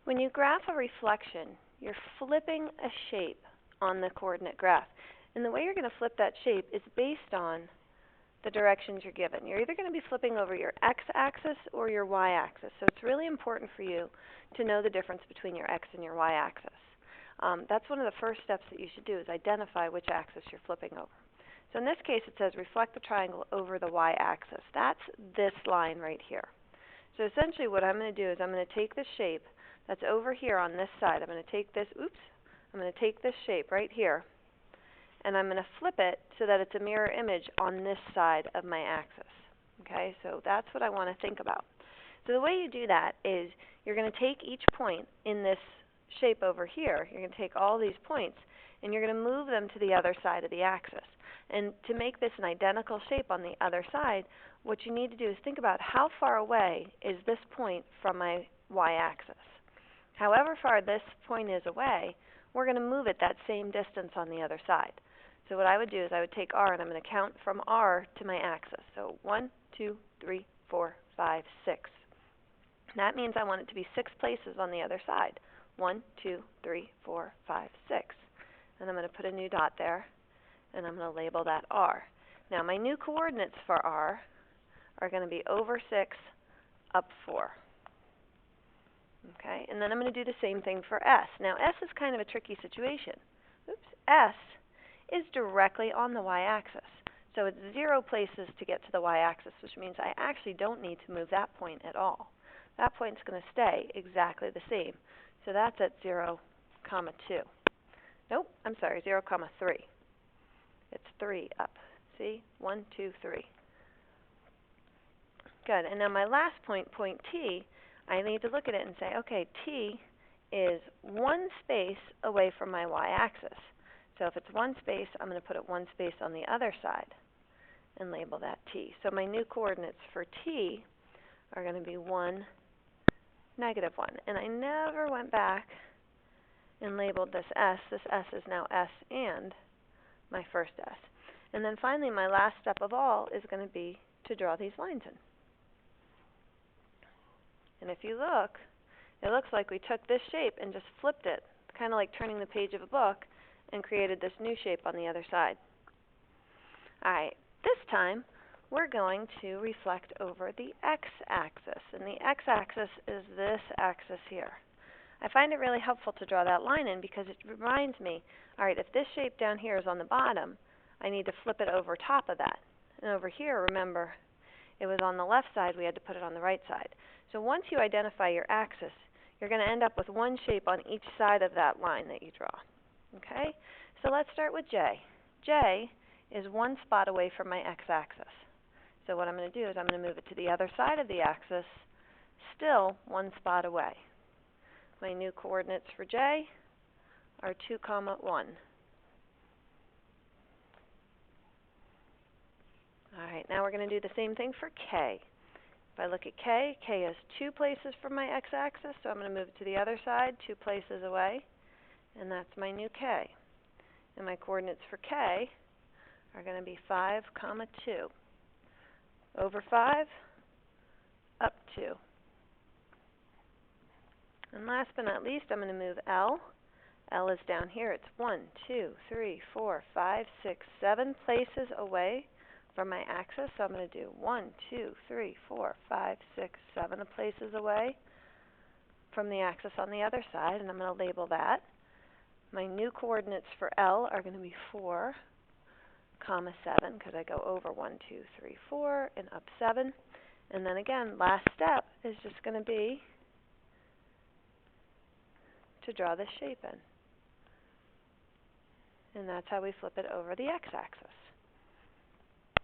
When you graph a reflection, you're flipping a shape on the coordinate graph. And the way you're going to flip that shape is based on the directions you're given. You're either going to be flipping over your x-axis or your y-axis. So it's really important for you to know the difference between your x and your y-axis. That's one of the first steps that you should do, is identify which axis you're flipping over. So in this case, it says reflect the triangle over the y-axis. That's this line right here. So essentially what I'm going to do is I'm going to take this shape that's over here on this side. I'm going to take this, I'm going to take this shape right here, and I'm going to flip it so that it's a mirror image on this side of my axis. Okay, so that's what I want to think about. So the way you do that is you're going to take each point in this shape over here, you're going to take all these points, and you're going to move them to the other side of the axis. And to make this an identical shape on the other side, what you need to do is think about how far away is this point from my y-axis. However far this point is away, we're going to move it that same distance on the other side. So what I would do is I would take R, and I'm going to count from R to my axis. So 1, 2, 3, 4, 5, 6. That means I want it to be 6 places on the other side. 1, 2, 3, 4, 5, 6. And I'm going to put a new dot there, and I'm going to label that R. Now my new coordinates for R are going to be over 6, up 4. Okay, and then I'm going to do the same thing for S. Now S is kind of a tricky situation. S is directly on the y-axis. So it's 0 places to get to the y-axis, which means I actually don't need to move that point at all. That point's going to stay exactly the same. So that's at 0, 2. Nope, I'm sorry, 0, 3. It's 3 up. See? 1, 2, 3. Good. And now my last point, point T, I need to look at it and say, okay, T is 1 space away from my y-axis. So if it's 1 space, I'm going to put it 1 space on the other side and label that T. So my new coordinates for T are going to be 1, -1. And I never went back and labeled this S. This S is now S and my first S. And then finally, my last step of all is going to be to draw these lines in. And if you look, it looks like we took this shape and just flipped it, kind of like turning the page of a book, and created this new shape on the other side. All right, this time we're going to reflect over the x-axis. And the x-axis is this axis here. I find it really helpful to draw that line in because it reminds me, all right, if this shape down here is on the bottom, I need to flip it over top of that. And over here, remember, it was on the left side, we had to put it on the right side. So once you identify your axis, you're going to end up with one shape on each side of that line that you draw. Okay? So let's start with J. J is 1 spot away from my x-axis. So what I'm going to do is I'm going to move it to the other side of the axis, still 1 spot away. My new coordinates for J are 2, 1. All right, now we're going to do the same thing for K. If I look at K, K is 2 places from my x-axis, so I'm going to move it to the other side, 2 places away, and that's my new K. And my coordinates for K are going to be 5, 2. Over 5, up 2. And last but not least, I'm going to move L. L is down here. It's 1, 2, 3, 4, 5, 6, 7 places away from my axis. So I'm going to do 1, 2, 3, 4, 5, 6, 7 places away from the axis on the other side, and I'm going to label that. My new coordinates for L are going to be 4, 7, because I go over 1, 2, 3, 4, and up 7. And then again, last step is just going to be to draw this shape in. And that's how we flip it over the x-axis.